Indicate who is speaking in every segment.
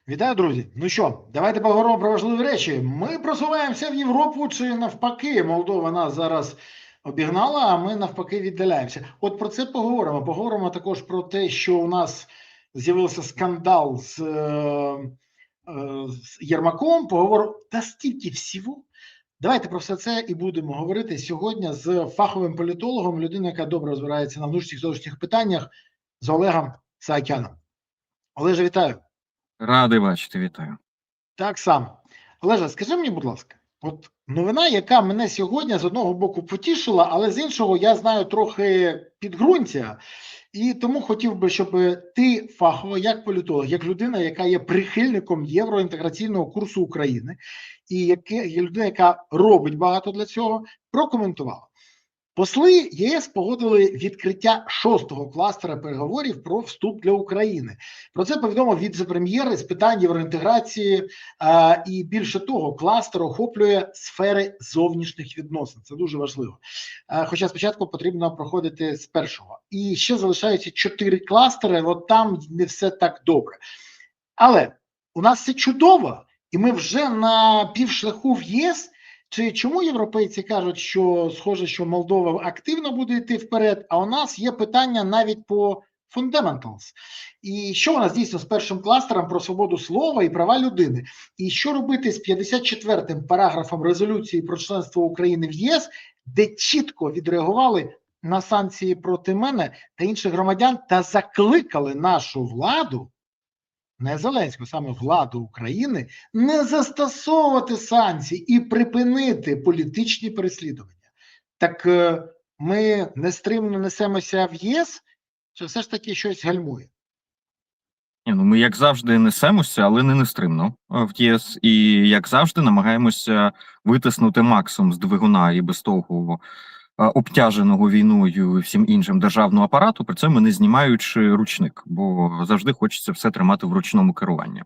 Speaker 1: Вітаю, друзі! Ну що, давайте поговоримо про важливі речі. Ми просуваємося в Європу чи навпаки, Молдова нас зараз обігнала, а ми навпаки віддаляємося. От про це поговоримо. Поговоримо також про те, що у нас з'явився скандал з Єрмаком. Поговоримо та стільки всього. Давайте про все це і будемо говорити сьогодні з фаховим політологом, людиною, яка добре розбирається на внутрішніх зовнішніх питаннях, з Олегом Саакяном. Олеже, вітаю!
Speaker 2: Радий бачити, вітаю.
Speaker 1: Так само. Олеже, скажи мені, будь ласка, от новина, яка мене сьогодні з одного боку потішила, але з іншого я знаю трохи підґрунтя, і тому хотів би, щоб ти фахово, як політолог, як людина, яка є прихильником євроінтеграційного курсу України, і є людина, яка робить багато для цього, прокоментувала. Посли ЄС погодили відкриття 6-го кластера переговорів про вступ для України. Про це повідомив віце-прем'єр з питань євроінтеграції. І більше того, кластер охоплює сфери зовнішніх відносин. Це дуже важливо. Хоча спочатку потрібно проходити з першого. І ще залишаються 4 кластери, от там не все так добре. Але у нас все чудово, і ми вже на півшляху в ЄС. Чи чому європейці кажуть, що схоже, що Молдова активно буде йти вперед, а у нас є питання навіть по fundamentals. І що у нас дійсно з першим кластером про свободу слова і права людини? І що робити з 54-м параграфом резолюції про членство України в ЄС, де чітко відреагували на санкції проти мене та інших громадян та закликали нашу владу, не Зеленську, саме владу України, не застосовувати санкції і припинити політичні переслідування. Так ми нестримно несемося в ЄС, чи все ж таки щось гальмує?
Speaker 2: Ми, як завжди, несемося, але не нестримно в ЄС. І, як завжди, намагаємося витиснути максимум з двигуна і без того обтяженого війною і всім іншим державного апарату, при цьому не знімаючи ручник, бо завжди хочеться все тримати в ручному керуванні.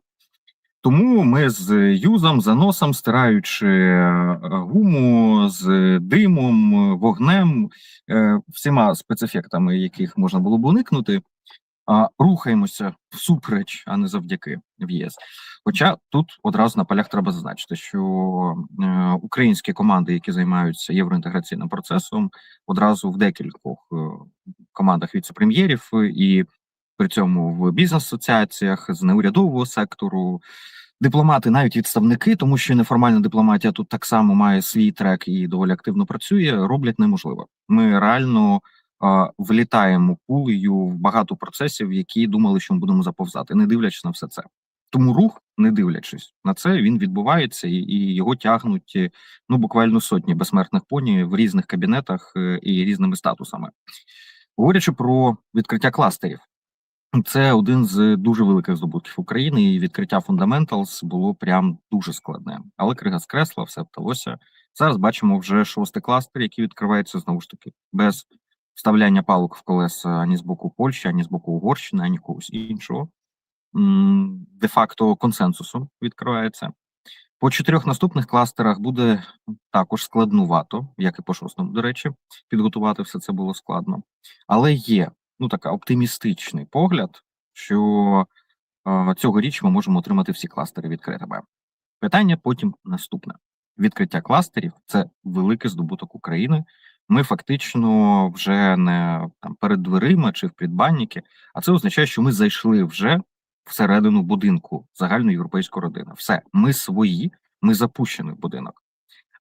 Speaker 2: Тому ми з юзом, заносом, стираючи гуму, з димом, вогнем, всіма спецефектами, яких можна було б уникнути, рухаємося всупереч, а не завдяки в ЄС. Хоча тут одразу на полях треба зазначити, що українські команди, які займаються євроінтеграційним процесом, одразу в декількох командах віце-прем'єрів і при цьому в бізнес-асоціаціях з неурядового сектору, дипломати, навіть відставники, тому що неформальна дипломатія тут так само має свій трек і доволі активно працює, роблять неможливо. Ми реально влітаємо пулею в багато процесів, які думали, що ми будемо заповзати, не дивлячись на все це. Тому рух, не дивлячись на це, він відбувається і його тягнуть буквально сотні безсмертних поні в різних кабінетах і різними статусами. Говорячи про відкриття кластерів, це один з дуже великих здобутків України, і відкриття Fundamentals було прям дуже складне. Але крига з кресла, все вдалося. Зараз бачимо вже 6-й кластер, який відкривається, знову ж таки, без вставляння палок в колеса ані з боку Польщі, ані з боку Угорщини, ані когось іншого. Де-факто консенсусом відкривається. По 4 наступних кластерах буде також складнувато, як і по 6-му, до речі, підготувати все це було складно. Але є така оптимістичний погляд, що цьогоріч ми можемо отримати всі кластери відкритими. Питання потім наступне. Відкриття кластерів – це великий здобуток України. Ми фактично вже не перед дверима чи в предбанніки, а це означає, що ми зайшли вже всередину будинку загальноєвропейської родини. Все, ми свої, ми запущений в будинок.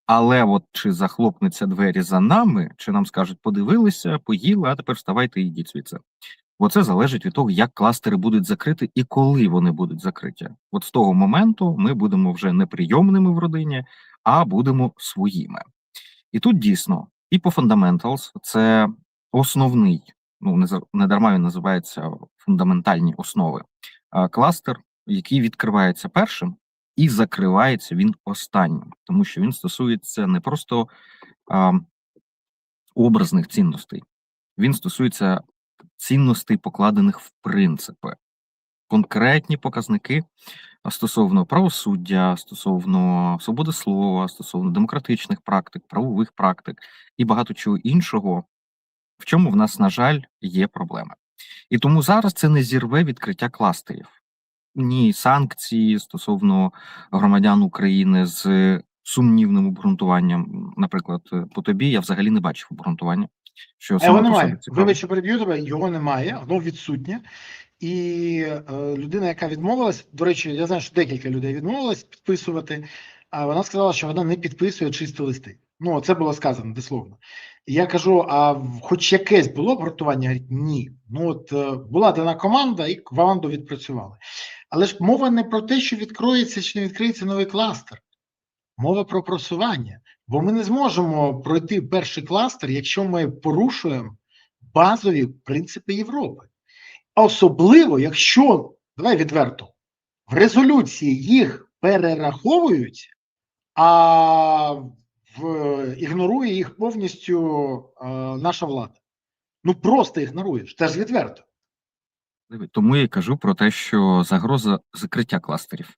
Speaker 2: Але от чи захлопнуться двері за нами, чи нам скажуть, подивилися, поїли, а тепер вставайте і йдіть звідси. Оце залежить від того, як кластери будуть закриті і коли вони будуть закриті. От з того моменту ми будемо вже не прийомними в родині, а будемо своїми. І тут дійсно, і по Fundamentals, це основний, не дарма він називається фундаментальні основи, кластер, який відкривається першим, і закривається він останнім, тому що він стосується не просто образних цінностей, він стосується цінностей, покладених в принципи. Конкретні показники стосовно правосуддя, стосовно свободи слова, стосовно демократичних практик, правових практик і багато чого іншого, в чому в нас, на жаль, є проблеми. І тому зараз це не зірве відкриття кластерів. Ні, санкції стосовно громадян України з сумнівним обґрунтуванням, наприклад, по тобі, я взагалі не бачив обґрунтування, що
Speaker 1: А його
Speaker 2: саме по собі
Speaker 1: немає.
Speaker 2: цікаво.
Speaker 1: Вибач, що переб'ю тебе, його немає, воно відсутнє. І людина, яка відмовилась, до речі, я знаю, що декілька людей відмовилось підписувати, а вона сказала, що вона не підписує чисті листи. Ну, це було сказано дословно. І я кажу: а хоч якесь було обґрунтування? Говорить, ні. Ну от була дана команда, і команду відпрацювали. Але ж мова не про те, що відкроється чи не відкриється новий кластер. Мова про просування. Бо ми не зможемо пройти перший кластер, якщо ми порушуємо базові принципи Європи. Особливо, якщо, давай відверто, в резолюції їх перераховують, а ігнорує їх повністю наша влада. Ну просто ігноруєш, це ж відверто.
Speaker 2: Тому я й кажу про те, що загроза закриття кластерів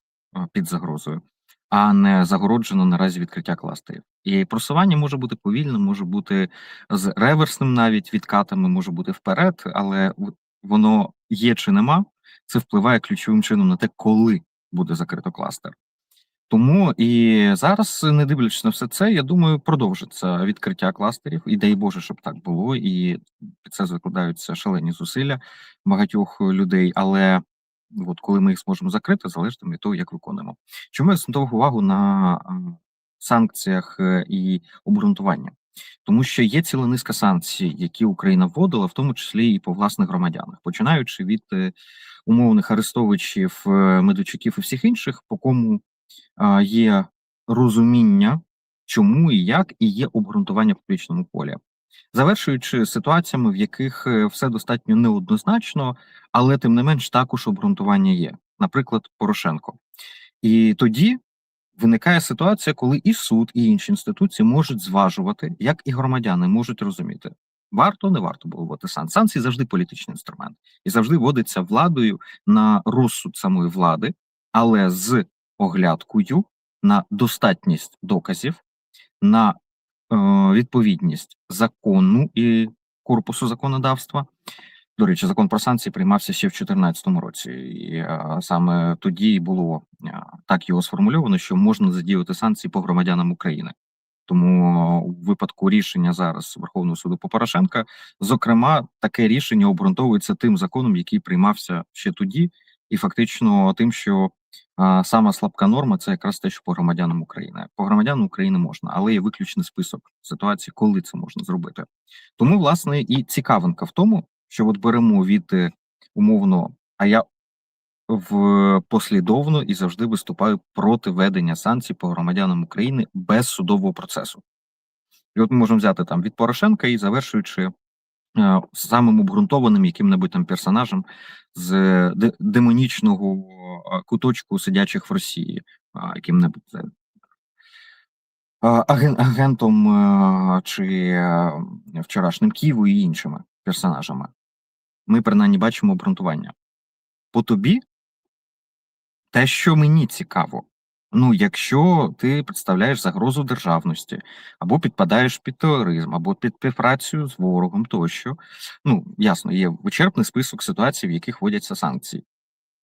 Speaker 2: під загрозою, а не загороджено наразі відкриття кластерів. І просування може бути повільним, може бути з реверсним навіть відкатами, може бути вперед, але воно є чи нема, це впливає ключовим чином на те, коли буде закрито кластер. Тому і зараз, не дивлячись на все це, я думаю, продовжиться відкриття кластерів, і дай Боже, щоб так було, і під це закладаються шалені зусилля багатьох людей, але от коли ми їх зможемо закрити, залежить від того, як виконуємо. Чому я акцентував увагу на санкціях і обґрунтування? Тому що є ціла низка санкцій, які Україна вводила, в тому числі і по власних громадянах, починаючи від умовних арестовичів, Медведчуків і всіх інших, по кому є розуміння, чому і як, і є обґрунтування в публічному полі. Завершуючи ситуаціями, в яких все достатньо неоднозначно, але тим не менш також обґрунтування є. Наприклад, Порошенко. І тоді виникає ситуація, коли і суд, і інші інституції можуть зважувати, як і громадяни можуть розуміти, варто, не варто було вводити санкції. Санкції завжди політичний інструмент. І завжди вводиться владою на розсуд самої влади, але з оглядкою на достатність доказів, на відповідність закону і корпусу законодавства. До речі, закон про санкції приймався ще в 2014 році, і саме тоді було так його сформульовано, що можна задіяти санкції по громадянам України. Тому у випадку рішення зараз Верховного суду по Порошенка, зокрема, таке рішення обґрунтовується тим законом, який приймався ще тоді, і фактично тим, що сама слабка норма – це якраз те, що по громадянам України. По громадянам України можна, але є виключний список ситуацій, коли це можна зробити. Тому, власне, і цікавинка в тому, що от беремо від умовно, а я послідовно і завжди виступаю проти введення санкцій по громадянам України без судового процесу. І от ми можемо взяти там від Порошенка і завершуючи самим обґрунтованим яким-небудь там персонажем з демонічного куточку сидячих в Росії, яким-небудь агентом чи вчорашнім Києву і іншими персонажами. Ми принаймні бачимо обґрунтування. По тобі те, що мені цікаво, ну, якщо ти представляєш загрозу державності, або підпадаєш під тероризм, або під співпрацю з ворогом тощо, ну, ясно, є вичерпний список ситуацій, в яких вводяться санкції.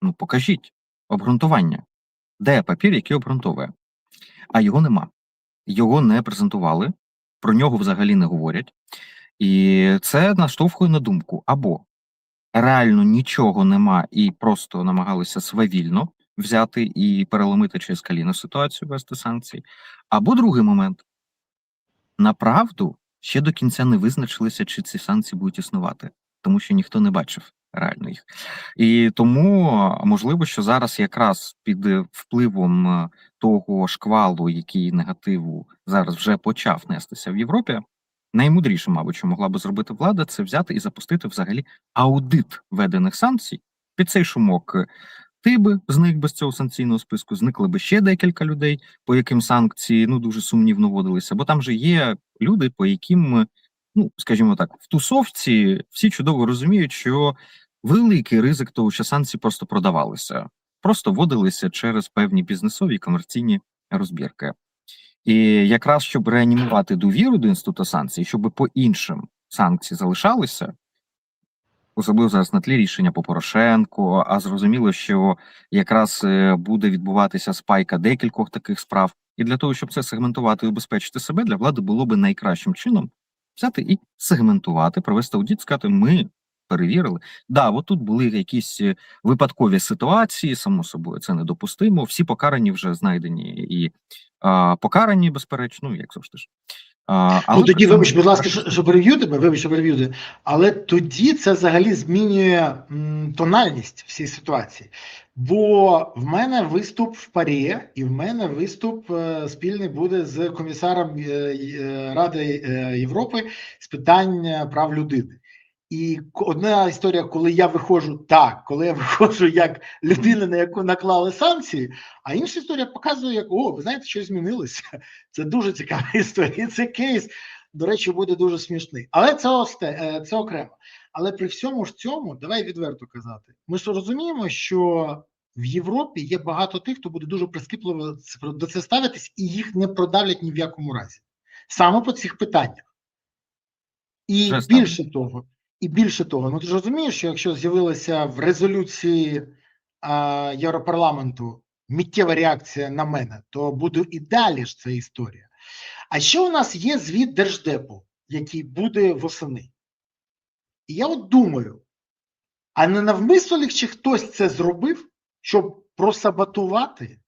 Speaker 2: Ну, покажіть обґрунтування. Де папір, який обґрунтовує? А його нема. Його не презентували, про нього взагалі не говорять. І це наштовхує на думку, або реально нічого нема і просто намагалися свавільно взяти і переломити через коліно ситуацію, вести санкції. Або другий момент. Направду ще до кінця не визначилися, чи ці санкції будуть існувати, тому що ніхто не бачив реально їх. І тому можливо, що зараз якраз під впливом того шквалу, який негативу зараз вже почав нестися в Європі, наймудріше, мабуть, що могла би зробити влада, це взяти і запустити взагалі аудит введених санкцій під цей шумок. Ти би зник без цього санкційного списку, зникли би ще декілька людей, по яким санкції ну дуже сумнівно вводилися, бо там же є люди, по яким, ну скажімо так, в тусовці всі чудово розуміють, що великий ризик того, що санкції просто продавалися, просто вводилися через певні бізнесові комерційні розбірки. І якраз щоб реанімувати довіру до інституту санкцій, щоб по іншим санкції залишалися, особливо зараз на тлі рішення по Порошенку, а зрозуміло, що якраз буде відбуватися спайка декількох таких справ. І для того, щоб це сегментувати і убезпечити себе, для влади було би найкращим чином взяти і сегментувати, провести аудит, сказати, ми перевірили. Да, от тут були якісь випадкові ситуації, само собою, це недопустимо. Всі покарані вже знайдені і покарані, безперечно, як завжди ж.
Speaker 1: Ну тоді, вибач, будь ласка, що переб'ю тебе, вибач, що переб'ю тебе, але тоді це взагалі змінює тональність всієї ситуації. Бо в мене виступ в ПАРЄ, і в мене виступ спільний буде з комісаром Ради Європи з питань прав людини. І одна історія, коли я виходжу як людина, на яку наклали санкції, а інша історія показує, як, ви знаєте, що змінилося. Це дуже цікава історія. І цей кейс, до речі, буде дуже смішний. Але це окремо. Але при всьому ж цьому, давай відверто казати, ми ж розуміємо, що в Європі є багато тих, хто буде дуже прискіпливо до це ставитись, і їх не продавлять ні в якому разі. Саме по цих питаннях. І більше того, ну ти ж розумієш, що якщо з'явилася в резолюції Європарламенту миттєва реакція на мене, то буде і далі ж ця історія. А ще у нас є звіт Держдепу, який буде восени. І я от думаю, а не навмисно ли чи хтось це зробив, щоб просаботувати,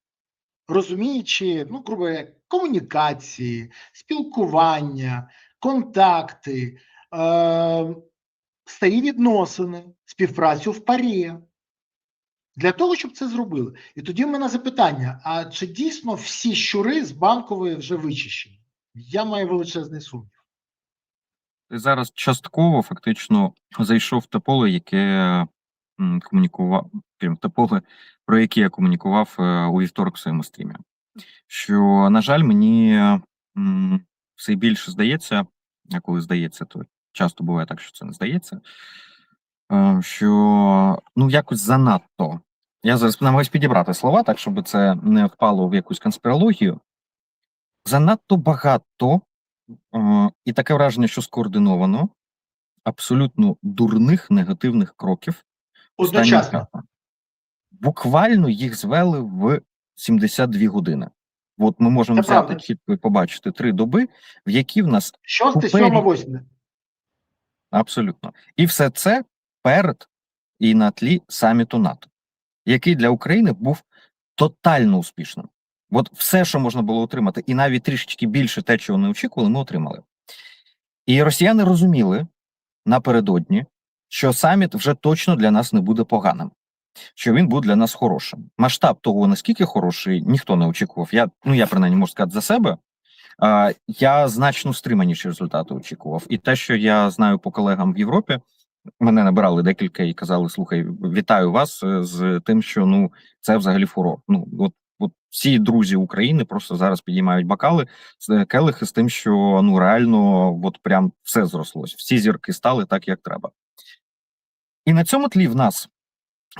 Speaker 1: розуміючи, ну, грубо говоря, комунікації, спілкування, контакти, старі відносини, співпрацю в ПАРЄ. Для того, щоб це зробили. І тоді в мене запитання, а чи дійсно всі щури з Банкової вже вичищені? Я маю величезний сумнів.
Speaker 2: Ти зараз частково фактично зайшов в те поле, яке комунікував, те поле, про яке я комунікував у вівторок в своєму стрімі. Що, на жаль, мені все більше здається, а коли здається, то часто буває так, що це не здається, що, ну, якось занадто. Я зараз намагаюсь підібрати слова, так, щоб це не впало в якусь конспірологію. Занадто багато, і таке враження, що скоординовано, абсолютно дурних негативних кроків.
Speaker 1: Одночасно.
Speaker 2: Буквально їх звели в 72 години. От ми можемо взяти чітко і побачити 3 доби, в які в нас
Speaker 1: 6, 7, 8.
Speaker 2: Абсолютно. І все це перед і на тлі саміту НАТО, який для України був тотально успішним. От все, що можна було отримати, і навіть трішечки більше те, чого не очікували, ми отримали. І росіяни розуміли напередодні, що саміт вже точно для нас не буде поганим, що він буде для нас хорошим. Масштаб того, наскільки хороший, ніхто не очікував. Я принаймні можу сказати за себе, я значно стриманіші результати очікував. І те, що я знаю по колегам в Європі, мене набирали декілька і казали, слухай, вітаю вас з тим, що, ну, це взагалі фурор. Ну, от всі друзі України просто зараз підіймають бокали, келихи з тим, що, ну, реально, от прям все зрослось. Всі зірки стали так, як треба. І на цьому тлі в нас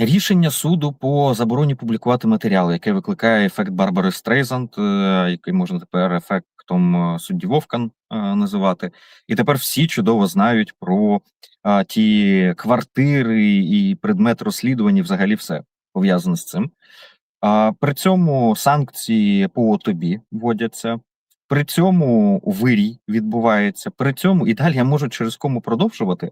Speaker 2: рішення суду по забороні публікувати матеріали, яке викликає ефект Барбари Стрейзанд, який можна тепер ефектом судді Вовкан називати. І тепер всі чудово знають про ті квартири і предмет розслідування, взагалі все пов'язане з цим. При цьому санкції по тобі вводяться, при цьому вирій відбувається, при цьому, і далі я можу через кому продовжувати,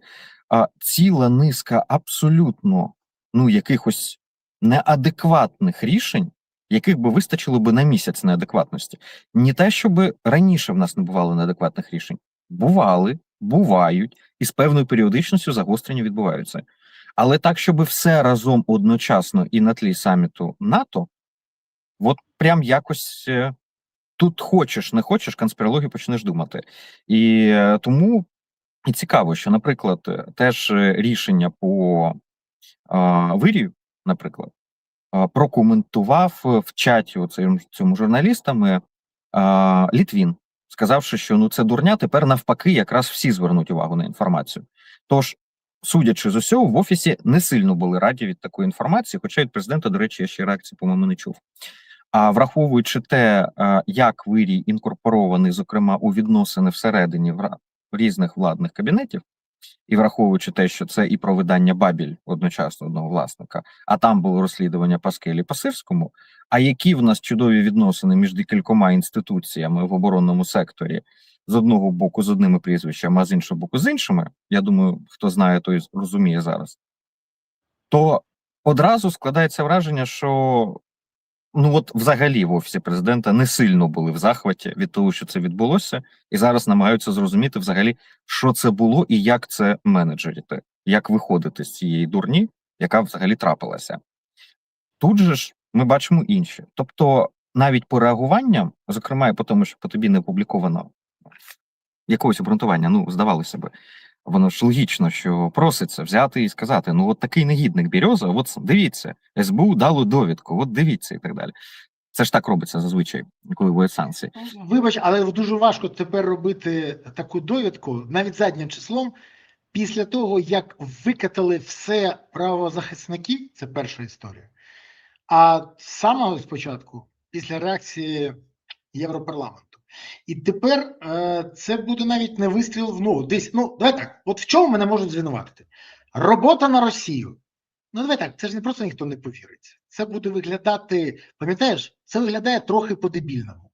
Speaker 2: ціла низка абсолютно, ну, якихось неадекватних рішень, яких би вистачило би на місяць неадекватності. Не те, щоб раніше в нас не бувало неадекватних рішень. Бували, бувають, і з певною періодичністю загострення відбуваються. Але так, щоб все разом одночасно і на тлі саміту НАТО, от прям якось тут хочеш, не хочеш, конспірологію почнеш думати. І тому і цікаво, що, наприклад, теж рішення по вирію, наприклад, прокоментував в чаті цьому журналістами Літвін, сказавши, що, ну, це дурня, тепер навпаки якраз всі звернуть увагу на інформацію. Тож, судячи з усього, в офісі не сильно були раді від такої інформації, хоча від президента, до речі, я ще реакції, по-моєму, не чув. А враховуючи те, як вирій інкорпорований, зокрема, у відносини всередині різних владних кабінетів, і враховуючи те, що це і про видання Бабіль одночасно одного власника, а там було розслідування по Скелі по Сирському, а які в нас чудові відносини між декількома інституціями в оборонному секторі, з одного боку з одними прізвищами, а з іншого боку з іншими, я думаю, хто знає, той розуміє зараз, то одразу складається враження, що ну от взагалі в Офісі Президента не сильно були в захваті від того, що це відбулося, і зараз намагаються зрозуміти взагалі, що це було і як це менеджерити, як виходити з цієї дурні, яка взагалі трапилася. Тут же ж ми бачимо інше. Тобто навіть по реагуванням, зокрема і по тому, що по тобі не опубліковано якогось обґрунтування, ну, здавалося би, воно ж логічно, що проситься взяти і сказати, ну от такий негідник Береза, от дивіться, СБУ дало довідку, от дивіться і так далі. Це ж так робиться зазвичай, коли вводять санкції.
Speaker 1: Вибач, але дуже важко тепер робити таку довідку, навіть заднім числом, після того, як викатали все правозахисники, це перша історія, а з самого спочатку, після реакції Європарламенту. І тепер це буде навіть не вистріл в ногу. Десь, ну, давай так, от в чому мене можуть звинуватити? Робота на Росію. Ну, давай так, це ж не просто ніхто не повірить. Це буде виглядати, пам'ятаєш, це виглядає трохи по-дебільному.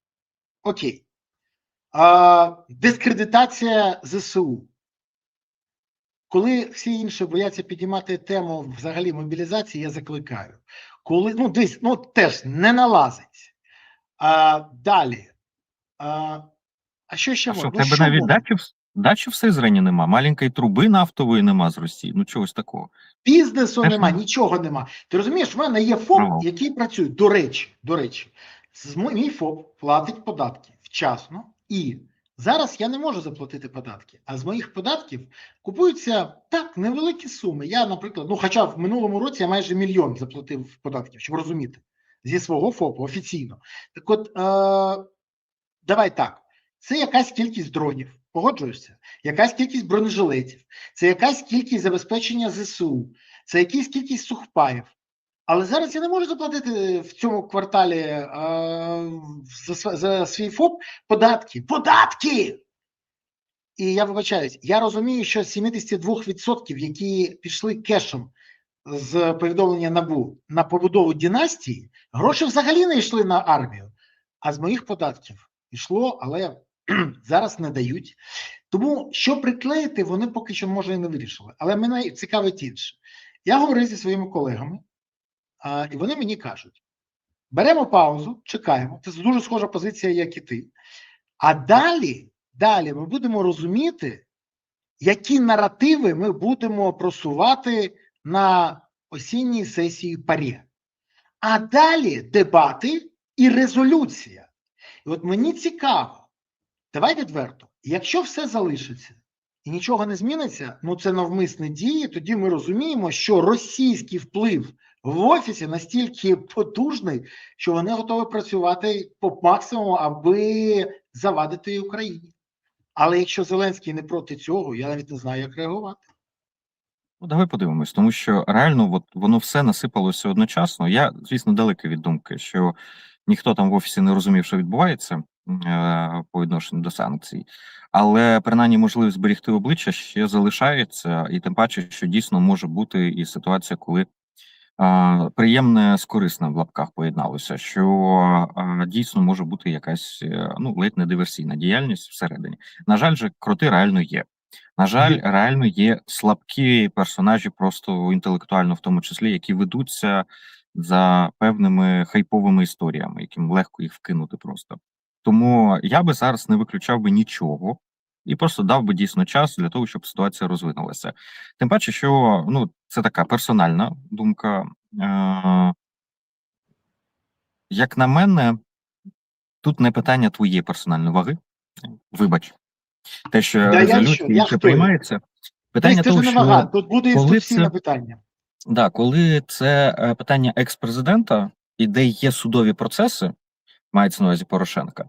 Speaker 1: Окей. Дискредитація ЗСУ. Коли всі інші бояться підіймати тему взагалі мобілізації, я закликаю. Коли, ну, десь, ну, теж не налазить. Далі. А що ще
Speaker 2: А що,
Speaker 1: можна?
Speaker 2: в тебе навіть дачі в Сизрані нема, маленької труби нафтової нема з Росії, ну чогось такого.
Speaker 1: Бізнесу
Speaker 2: Теж
Speaker 1: нема,
Speaker 2: нема.
Speaker 1: нічого нема. Ти розумієш, в мене є ФОП,
Speaker 2: Ага.
Speaker 1: який працює. До речі, мій ФОП платить податки вчасно, і зараз я не можу заплатити податки, а з моїх податків купуються так невеликі суми. Я, наприклад, ну хоча в минулому році я майже 1 мільйон заплатив податків, щоб розуміти, зі свого ФОПу офіційно. Так от, давай так, це якась кількість дронів, погоджуєшся? Якась кількість бронежилетів, це якась кількість забезпечення ЗСУ, це якась кількість сухпаїв. Але зараз я не можу заплатити в цьому кварталі за свій ФОП податки. Податки! І я вибачаюсь, я розумію, що з 72%, які пішли кешем з повідомлення НАБУ на побудову династії, гроші взагалі не йшли на армію, а з моїх податків йшло, але зараз не дають. Тому, що приклеїти, вони поки що, може, і не вирішили. Але мене цікавить інше. Я говорив зі своїми колегами, і вони мені кажуть, беремо паузу, чекаємо, це дуже схожа позиція, як і ти, а далі ми будемо розуміти, які наративи ми будемо просувати на осінній сесії ПАРЄ. А далі дебати і резолюція. І от мені цікаво, давай відверто, якщо все залишиться і нічого не зміниться, ну це навмисні дії, тоді ми розуміємо, що російський вплив в Офісі настільки потужний, що вони готові працювати по максимуму, аби завадити Україні. Але якщо Зеленський не проти цього, я навіть не знаю, як реагувати.
Speaker 2: Ну, давай подивимось, тому що реально от воно все насипалося одночасно. Я, звісно, далекий від думки, що ніхто там в Офісі не розумів, що відбувається по відношенню до санкцій, але принаймні можливість зберегти обличчя ще залишається, і тим паче, що дійсно може бути і ситуація, коли приємне з корисним в лапках поєдналося, що дійсно може бути якась ну ледь не диверсійна діяльність всередині. На жаль, же кроти реально є. На жаль, реально є слабкі персонажі, просто інтелектуально, в тому числі, які ведуться за певними хайповими історіями, яким легко їх вкинути просто. Тому я би зараз не виключав би нічого і просто дав би дійсно час для того, щоб ситуація розвинулася. Тим паче, що ну це така персональна думка. Як на мене, тут не питання твоєї персональної ваги. Вибач, те, що резолюція ще приймається. Питання того, що
Speaker 1: тут буде інституційне питання.
Speaker 2: Да, коли це питання екс-президента, і де є судові процеси, мається на увазі Порошенка,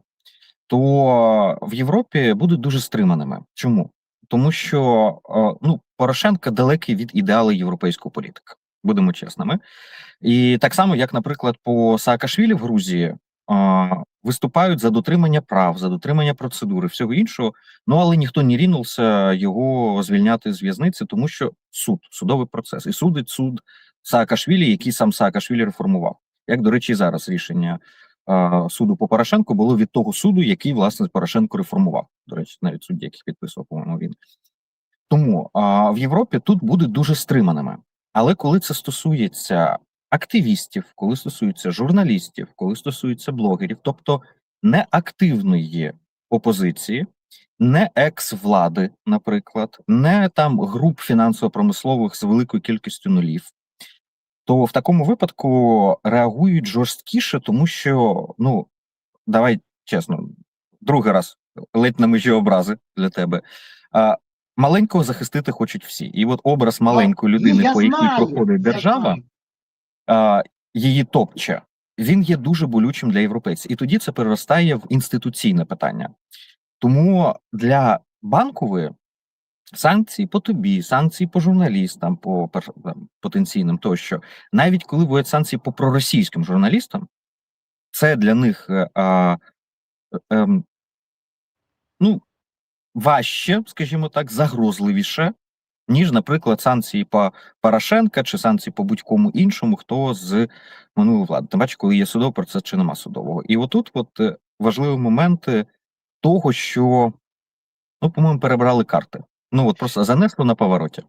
Speaker 2: то в Європі будуть дуже стриманими. Чому? Тому що ну, Порошенко далекий від ідеалу європейського політика, будемо чесними. І так само, як, наприклад, по Саакашвілі в Грузії, виступають за дотримання прав, за дотримання процедури, всього іншого, ну але ніхто не рінувся його звільняти з в'язниці, тому що судовий процес. І судить суд Саакашвілі, який сам Саакашвілі реформував. Як, до речі, зараз рішення суду по Порошенку було від того суду, який, власне, Порошенко реформував. До речі, навіть судді, яких підписував, по-моєму, він. Тому в Європі тут будуть дуже стриманими. Але коли це стосується активістів, коли стосується журналістів, коли стосується блогерів, тобто не активної опозиції, не екс-влади, наприклад, не там груп фінансово-промислових з великою кількістю нулів, то в такому випадку реагують жорсткіше, тому що, ну, давай чесно, другий раз ледь на межі образи для тебе. Маленького захистити хочуть всі. І от образ маленької людини, по якій проходить держава, її топче, він є дуже болючим для європейців. І тоді це переростає в інституційне питання. Тому для Банкової санкції по тобі, санкції по журналістам, по потенційним тощо, навіть коли будуть санкції по проросійським журналістам, це для них ну, важче, скажімо так, загрозливіше, ніж, наприклад, санкції по Порошенка чи санкції по будь-кому іншому, хто з минулої влади. Тим паче, коли є судовий процес чи нема судового. І отут важливі моменти того, що, ну, по-моєму, перебрали карти. Ну, от просто занесло на повороті.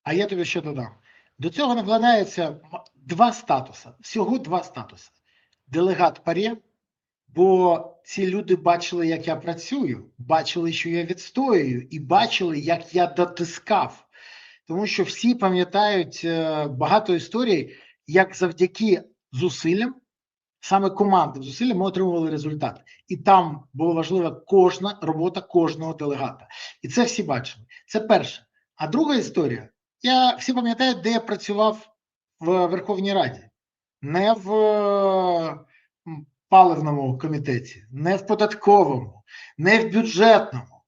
Speaker 1: А я тобі ще додам. До цього накладається два статуси. Всього два статуси. Делегат ПАРЄ, бо ці люди бачили, як я працюю, бачили, що я відстоюю, і бачили, як я дотискав. Тому що всі пам'ятають багато історій, як завдяки зусиллям, саме командним зусиллям, ми отримували результат. І там була важлива кожна робота кожного делегата. І це всі бачили. Це перше. А друга історія, всі пам'ятають, де я працював в Верховній Раді. Не в паливному комітеті, не в податковому, не в бюджетному.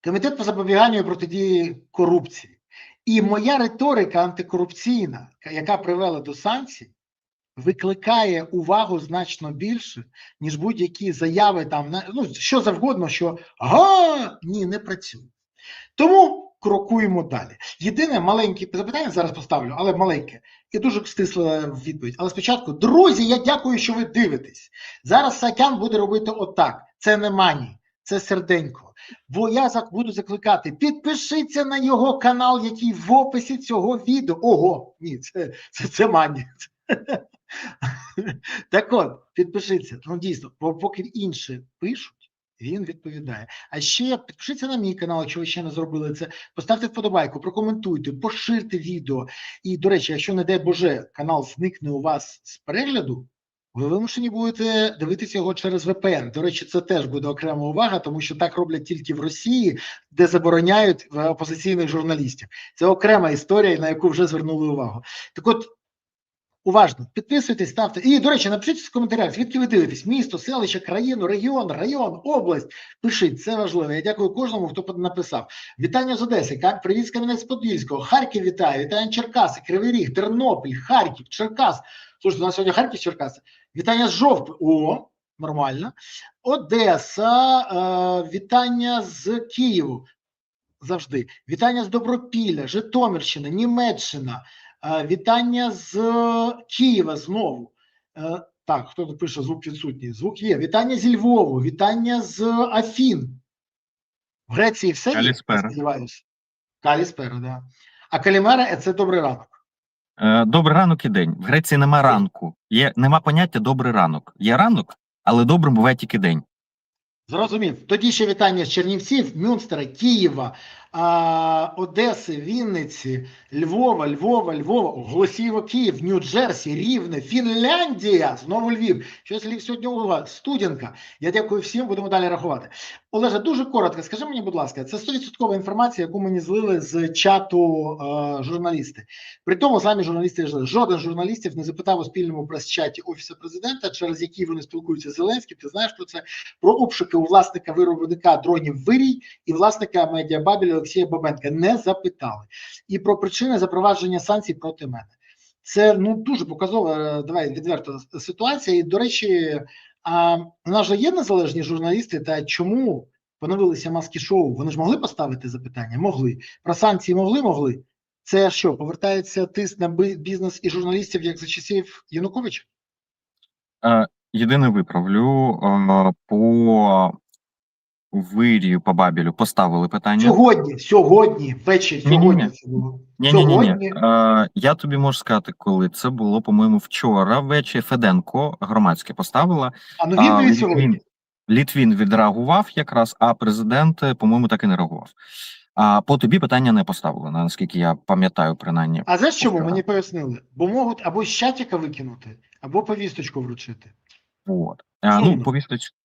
Speaker 1: Комітет по запобіганню і протидії корупції. І моя риторика антикорупційна, яка привела до санкцій, викликає увагу значно більше, ніж будь-які заяви там, ну, що завгодно, що ні, не працює. Тому крокуємо далі. Єдине маленьке запитання зараз поставлю, але маленьке, і дуже стисла відповідь. Але спочатку, друзі, я дякую, що ви дивитесь. Зараз Саакян буде робити отак. Це не мані, це серденько. Бо я буду закликати, підпишіться на його канал, який в описі цього відео. Ого, ні, це мані. Так от, підпишіться. Ну, дійсно, бо поки інші пишуть, він відповідає. А ще підпишіться на мій канал, якщо ви ще не зробили це. Поставте вподобайку, прокоментуйте, поширте відео. І, до речі, якщо, не дай Боже, канал зникне у вас з перегляду, ви вимушені будете дивитися його через VPN. До речі, це теж буде окрема увага, тому що так роблять тільки в Росії, де забороняють опозиційних журналістів. Це окрема історія, на яку вже звернули увагу. Так от, уважно, підписуйтесь, ставте. І, до речі, напишіть в коментарях, звідки ви дивитесь. Місто, селище, країну, район, область. Пишіть, це важливо. Я дякую кожному, хто написав. Вітання з Одеси, привіт з Кам'янець-Подільського, Харків вітаю, вітання Черкаси, Кривий Ріг, Тернопіль, Харків, Черкас. Слушайте, у нас сьогодні Харків, Черкаси. Вітання з Жовтви. О, нормально. Одеса, вітання з Києву. Завжди. Вітання з Добропілля, Житомирщина, Німеччина. Вітання з Києва знову. Так, хто тут пише, звук відсутній. Звук є. Вітання зі Львову, вітання з Афін. В Греції все є, сподіваюся. Каліспера, да. А Калімера – це добрий ранок.
Speaker 2: Добрий ранок і день. В Греції нема ранку. Нема поняття добрий ранок. Є ранок, але добрим буває тільки день.
Speaker 1: Зрозумів. Тоді ще вітання з Чернівців, Мюнстера, Києва, Одеси, Вінниці, Львова, Голосіїво, Київ, Нью-Джерсі, Рівне, Фінляндія, знову Львів. Щось Львів сьогодні увага, Студенка. Я дякую всім, будемо далі рахувати. Олеже, дуже коротко, скажи мені, будь ласка, це 100% інформація, яку мені злили з чату журналісти. При тому самі журналісти жили. Жоден з журналістів не запитав у спільному прес-чаті Офісу Президента, через який вони спілкуються з Зеленським. Ти знаєш про це? Про обшуки у власника виробника дронів «Вирій» і власника медіабабель Олексія Бабенка. Не запитали. І про причини запровадження санкцій проти мене. Це ну дуже показова, давай відверто ситуація. І, до речі, у нас же є незалежні журналісти, та чому поновилися маски-шоу? Вони ж могли поставити запитання? Могли. Про санкції могли? Це що, повертається тиск на бізнес і журналістів, як за часів Януковича?
Speaker 2: Єдине виправлю, по Вирію, по Бабелю поставили питання.
Speaker 1: Сьогодні, ввечері, сьогодні це було.
Speaker 2: Ні. Я тобі можу сказати, коли це було, по-моєму, вчора ввечері. Феденко громадське поставила.
Speaker 1: Ну відповідь сьогодні.
Speaker 2: Літвін відреагував якраз, а президент, по-моєму, так і не реагував. А по тобі питання не поставили, наскільки я пам'ятаю, принаймні.
Speaker 1: А знаєш чому? Мені пояснили. Бо можуть або з чатика викинути, або повісточку вручити.
Speaker 2: От. Ну,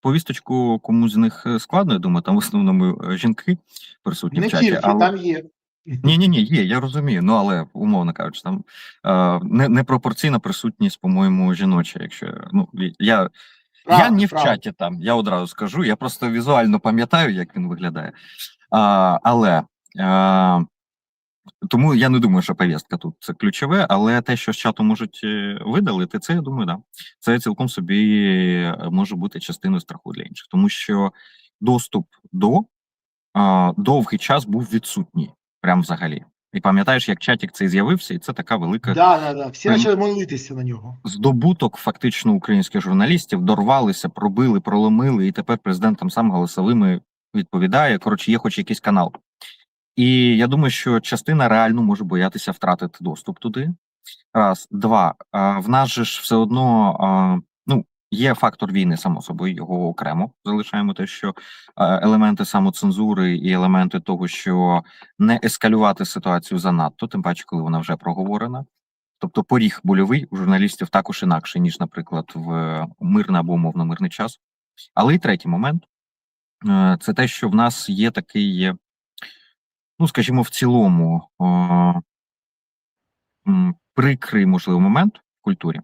Speaker 2: повісточку комусь з них складно, я думаю, там в основному жінки присутні в чаті.
Speaker 1: Не тільки, там є.
Speaker 2: Ні, є, я розумію, ну але, умовно кажучи, там непропорційна присутність, по-моєму, жіноча, якщо, ну, я не в чаті там, я одразу скажу, я просто візуально пам'ятаю, як він виглядає. Але тому я не думаю, що повістка тут це ключове, але те, що з чату можуть видалити, це, я думаю, да. Це цілком собі може бути частиною страху для інших. Тому що доступ до довгий час був відсутній, прям взагалі. І пам'ятаєш, як чатик цей з'явився, і це така велика...
Speaker 1: Да. Всі почали молитися на нього.
Speaker 2: Здобуток фактично українських журналістів, дорвалися, пробили, проломили, і тепер президент там сам голосовими відповідає. Коротше, є хоч якийсь канал. І я думаю, що частина реально може боятися втратити доступ туди. Раз. Два. В нас же ж все одно, ну, є фактор війни, само собою, його окремо залишаємо те, що елементи самоцензури і елементи того, що не ескалювати ситуацію занадто, тим паче, коли вона вже проговорена. Тобто поріг больовий у журналістів також інакший, ніж, наприклад, в мирний або умовно мирний час. Але і третій момент – це те, що в нас є такий, ну, скажімо, в цілому прикрий, можливо, момент в культурі.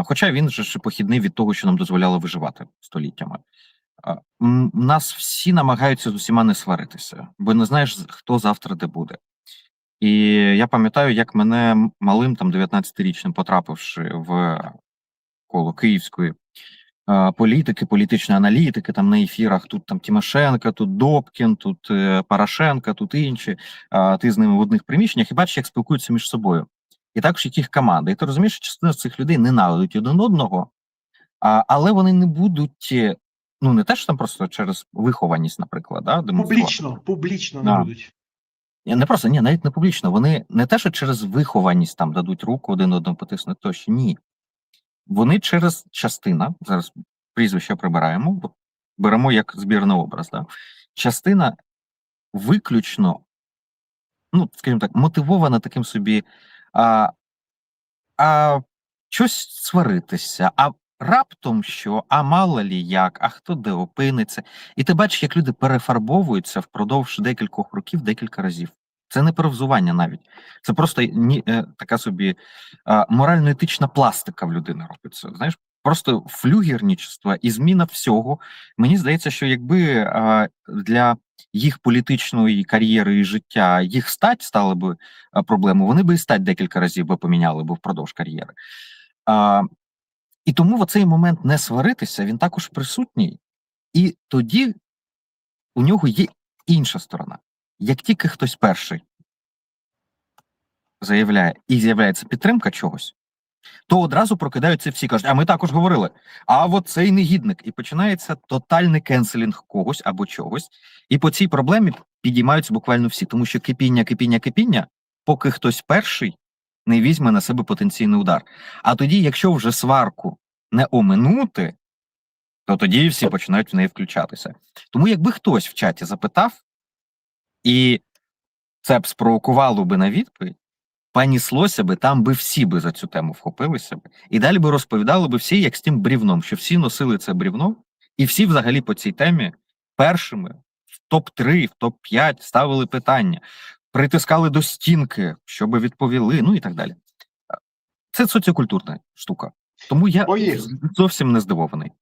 Speaker 2: Хоча він же ж похідний від того, що нам дозволяло виживати століттями. Нас всі намагаються з усіма не сваритися, бо не знаєш, хто завтра де буде. І я пам'ятаю, як мене малим, там, 19-річним, потрапивши в коло київської політики, політичної аналітики, там на ефірах, тут там Тимошенко, тут Добкін, тут Порошенко, тут інші, ти з ними в одних приміщеннях і бачиш, як спілкуються між собою. І також яких команда. І ти розумієш, що частина з цих людей ненавидять один одного, але вони не будуть, ну не те, що там просто через вихованість, наприклад, да,
Speaker 1: публічно не будуть.
Speaker 2: Не просто, навіть не публічно. Вони не те, що через вихованість там дадуть руку один одному потиснути, тощо, ні. Вони через частина, зараз прізвище прибираємо, беремо як збірний образ, да? Частина виключно, ну, скажімо так, мотивована таким собі, щось сваритися, раптом що, мало лі як, хто де опиниться. І ти бачиш, як люди перефарбовуються впродовж декількох років декілька разів. Це не перевзування навіть. Це просто така собі морально-етична пластика в людини робиться. Знаєш, просто флюгерничество і зміна всього. Мені здається, що якби для їх політичної кар'єри і життя їх стать стала би проблемою, вони би і стать декілька разів би поміняли би впродовж кар'єри. І тому в оцей момент не сваритися, він також присутній. І тоді у нього є інша сторона. Як тільки хтось перший заявляє і з'являється підтримка чогось, то одразу прокидаються всі, кажуть, ми також говорили, от цей негідник. І починається тотальний кенселінг когось або чогось. І по цій проблемі підіймаються буквально всі, тому що кипіння, поки хтось перший не візьме на себе потенційний удар. А тоді, якщо вже сварку не оминути, то тоді всі починають в неї включатися. Тому якби хтось в чаті запитав, і це б спровокувало би на відповідь, понеслося би, там би всі би за цю тему вхопилися б. І далі би розповідали би всі, як з тим брівном, що всі носили це брівно, і всі взагалі по цій темі першими в топ-3, в топ-5 ставили питання, притискали до стінки, щоб відповіли, ну і так далі. Це соціокультурна штука. Тому я зовсім не здивований.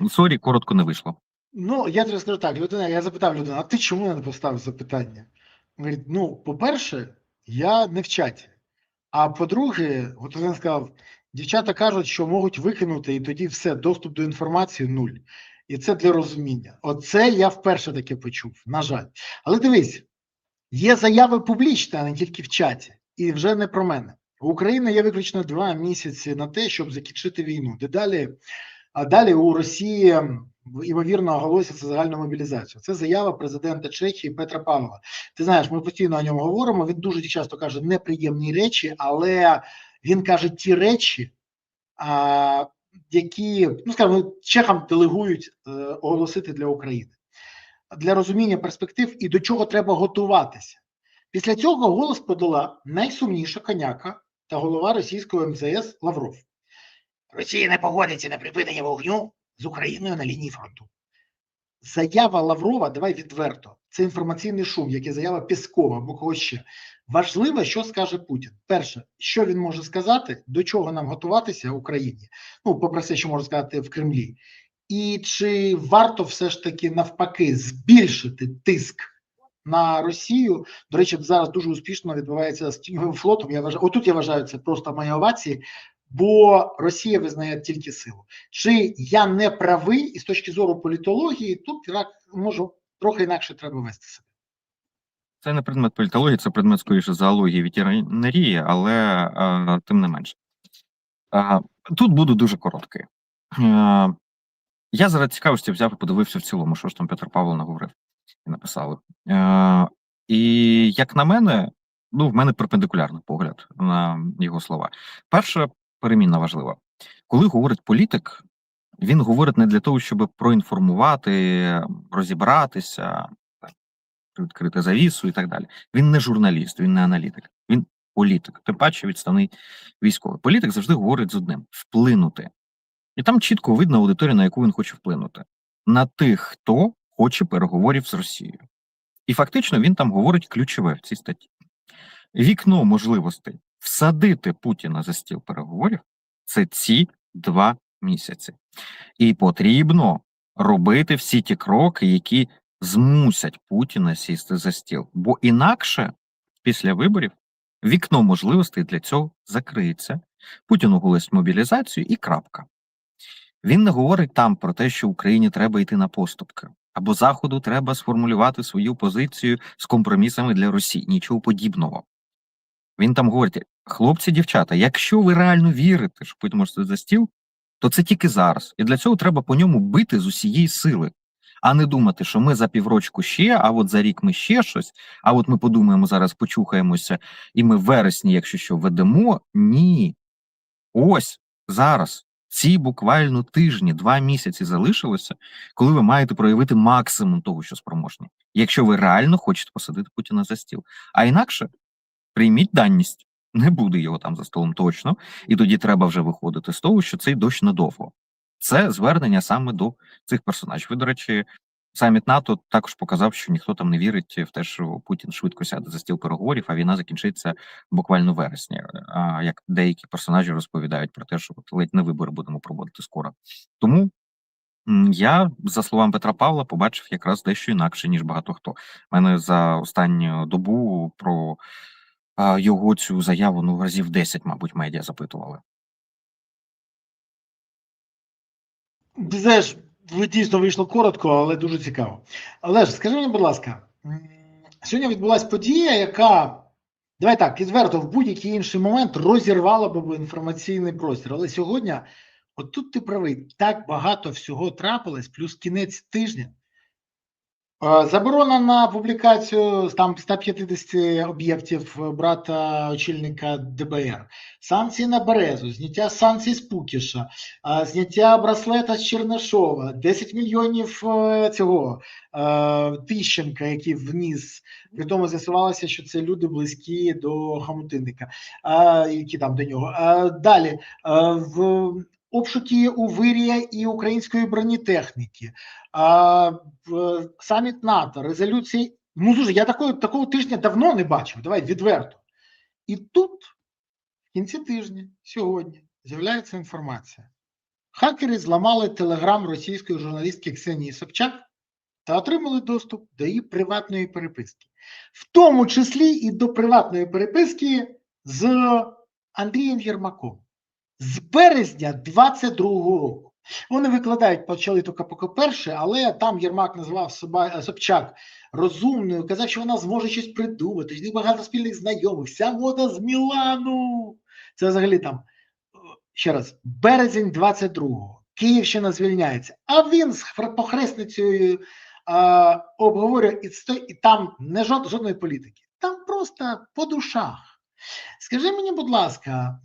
Speaker 2: Сорі, коротко не вийшло.
Speaker 1: Ну, я тобі скажу так, я запитав людину, а ти чому не поставив запитання? Говорить, по-перше, я не в чаті. А по-друге, от він сказав, дівчата кажуть, що можуть викинути, і тоді все, доступ до інформації нуль. І це для розуміння. Оце я вперше таке почув, на жаль. Але дивись, є заяви публічні, а не тільки в чаті. І вже не про мене. У України є виключно 2 місяці на те, щоб закінчити війну. А далі у Росії, ймовірно, оголоситься загальну мобілізацію. Це заява президента Чехії Петра Павла. Ти знаєш, ми постійно о ньому говоримо, він дуже часто каже неприємні речі, але він каже ті речі, які, ну скажімо, чехам делегують оголосити для України. Для розуміння перспектив і до чого треба готуватися. Після цього голос подала найсумніша коняка та голова російського МЗС Лавров. Росія не погодиться на припинення вогню з Україною на лінії фронту. Заява Лаврова, давай відверто, це інформаційний шум, як і заява Пєскова або когось ще. Важливо, що скаже Путін. Перше, що він може сказати, до чого нам готуватися Україні, ну, попри все, що може сказати в Кремлі. І чи варто все ж таки навпаки збільшити тиск на Росію? До речі, зараз дуже успішно відбувається з Тіньовим флотом. Отут я вважаю, це просто мої овації, бо Росія визнає тільки силу. Чи я не правий, і з точки зору політології, тут можу трохи інакше треба вести себе.
Speaker 2: Це не предмет політології, це предмет, скоріше, зоології, ветеринарії, але тим не менше. Тут буду дуже короткий. Я заради цікавості взяв і подивився в цілому, що ж там Петр Павло наговорив і написали. І як на мене, ну, в мене перпендикулярний погляд на його слова. Перша перемінна важлива. Коли говорить політик, він говорить не для того, щоб проінформувати, розібратися, відкрити завісу і так далі. Він не журналіст, він не аналітик, він політик, тим паче відставний військовий. Політик завжди говорить з одним – вплинути. І там чітко видно аудиторію, на яку він хоче вплинути. На тих, хто хоче переговорів з Росією. І фактично він там говорить ключове в цій статті. Вікно можливостей всадити Путіна за стіл переговорів – це ці 2 місяці. І потрібно робити всі ті кроки, які змусять Путіна сісти за стіл. Бо інакше, після виборів, вікно можливостей для цього закриється. Путін оголосить мобілізацію і крапка. Він не говорить там про те, що Україні треба йти на поступки, або Заходу треба сформулювати свою позицію з компромісами для Росії. Нічого подібного. Він там говорить: хлопці, дівчата, якщо ви реально вірите, що Путін може сидіти за стіл, то це тільки зараз. І для цього треба по ньому бити з усієї сили. А не думати, що ми за піврочку ще, а от за рік ми ще щось, а от ми подумаємо зараз, почухаємося, і ми в вересні, якщо що, ведемо. Ні. Ось зараз. Ці буквально тижні, 2 місяці залишилося, коли ви маєте проявити максимум того, що спроможні. Якщо ви реально хочете посадити Путіна за стіл. А інакше прийміть даність. Не буде його там за столом точно. І тоді треба вже виходити з того, що цей дощ надовго. Це звернення саме до цих персонажів. І, до речі, саміт НАТО також показав, що ніхто там не вірить в те, що Путін швидко сяде за стіл переговорів, а війна закінчиться буквально в вересні. А як деякі персонажі розповідають про те, що ледь не вибори будемо проводити скоро. Тому я, за словами Петра Павла, побачив якраз дещо інакше, ніж багато хто. Мене за останню добу про його цю заяву, ну, разів 10, мабуть, медіа запитували.
Speaker 1: Знаєш, дійсно вийшло коротко, але дуже цікаво. Олеж, скажи мені, будь ласка, сьогодні відбулася подія, яка, давай так, відверто, в будь-який інший момент розірвала б інформаційний простір. Але сьогодні, от тут ти правий, так багато всього трапилось, плюс кінець тижня. Заборона на публікацію там 150 об'єктів брата очільника ДБР, санкції на Березу, зняття санкцій з Пукіша, зняття браслета з Чернишова, 10 мільйонів цього Тищенка, який вніс, при тому з'ясувалося, що це люди близькі до Хомутинника, які там до нього. Далі, в обшуки у Вирія і української бронетехніки, саміт НАТО, резолюції. Ну, слушай, я такого тижня давно не бачив, давай відверто. І тут, в кінці тижня, сьогодні, з'являється інформація. Хакери зламали телеграм російської журналістки Ксенії Собчак та отримали доступ до її приватної переписки. В тому числі і до приватної переписки з Андрієм Єрмаком з березня 22-го року. Вони викладають, почали тільки поки перше, але там Єрмак назвав Собчак розумною, казав, що вона зможе щось придумати, що багато спільних знайомих, вся мода з Мілану. Це взагалі там, ще раз, березень 22-го, Київщина звільняється, а він з похресницею обговорює, і там не жодної політики, там просто по душах. Скажи мені, будь ласка,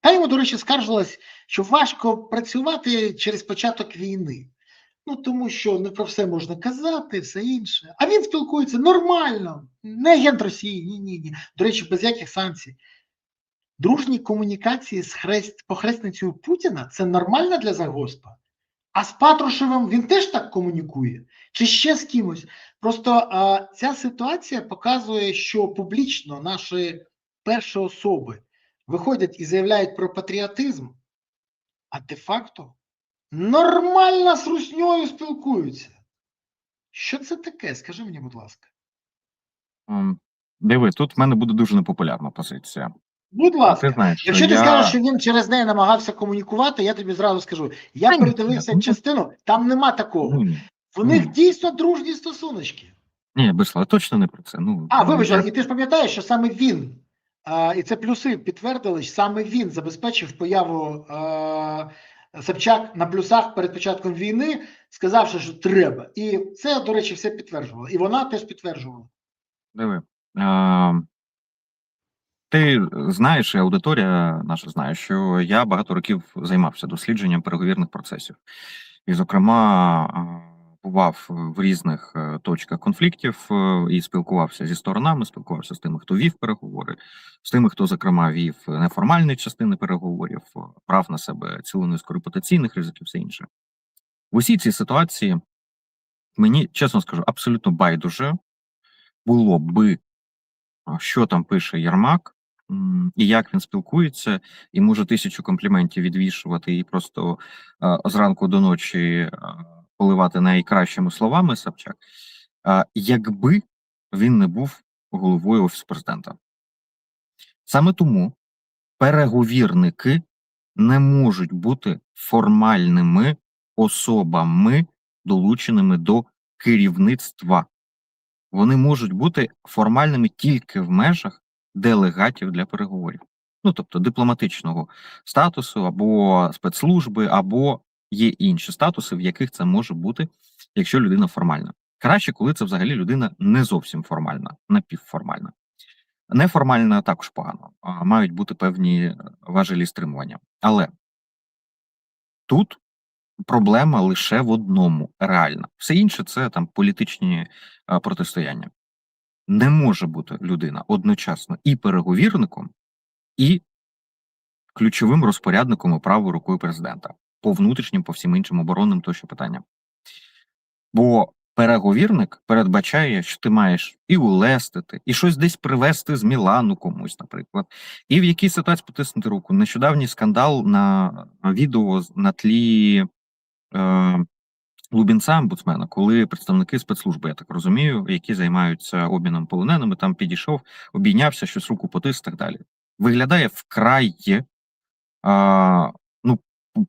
Speaker 1: та йому, до речі, скаржилась, що важко працювати через початок війни. Ну, тому що не про все можна казати, все інше. А він спілкується нормально, не агент Росії, ні. До речі, без яких санкцій. Дружні комунікації з похресницею Путіна – це нормально для Загоспа? А з Патрушевим він теж так комунікує? Чи ще з кимось? Просто ця ситуація показує, що публічно наші перші особи виходять і заявляють про патріотизм, а де-факто нормально з русньою спілкуються. Що це таке? Скажи мені, будь ласка.
Speaker 2: Диви, тут в мене буде дуже непопулярна позиція.
Speaker 1: Будь ласка,
Speaker 2: Ти знаєш,
Speaker 1: якщо ти
Speaker 2: я...
Speaker 1: скажеш, що він через неї намагався комунікувати, я тобі зразу скажу. Я передивився частину, там нема такого. В них дійсно дружні стосуночки.
Speaker 2: Ні, Борислав, точно не про це.
Speaker 1: Вибач, і ти ж пам'ятаєш, що саме він, і це плюси підтвердили, що саме він забезпечив появу Собчак на плюсах перед початком війни, сказавши, що треба. І це, до речі, все підтверджувало. І вона теж підтверджувала.
Speaker 2: Диви. Ти знаєш, і аудиторія наша знає, що я багато років займався дослідженням переговірних процесів. І, зокрема, бував в різних точках конфліктів і спілкувався зі сторонами, спілкувався з тими, хто вів переговори, з тими, хто, зокрема, вів неформальні частини переговорів, брав на себе цілу низку репутаційних ризиків, все інше. В усій цій ситуації мені, чесно скажу, абсолютно байдуже було би, що там пише Єрмак, і як він спілкується, і може 1000 компліментів відвішувати і просто зранку до ночі поливати найкращими словами Собчак, якби він не був головою Офісу Президента. Саме тому переговірники не можуть бути формальними особами, долученими до керівництва. Вони можуть бути формальними тільки в межах делегатів для переговорів. Ну, тобто дипломатичного статусу, або спецслужби, або є інші статуси, в яких це може бути, якщо людина формальна. Краще, коли це взагалі людина не зовсім формальна, напівформальна. Неформальна також погано, мають бути певні важелі стримування. Але тут проблема лише в одному, реальна. Все інше – це там політичні протистояння. Не може бути людина одночасно і переговірником, і ключовим розпорядником і правою рукою президента. По внутрішнім, по всім іншим оборонним тощо питанням. Бо переговірник передбачає, що ти маєш і улестити, і щось десь привезти з Мілану комусь, наприклад, і в якій ситуації потиснути руку. Нещодавній скандал на відео на тлі Лубінця, омбудсмена, коли представники спецслужби, я так розумію, які займаються обміном полоненими, там підійшов, обійнявся, щось руку потис і так далі. Виглядає вкрай,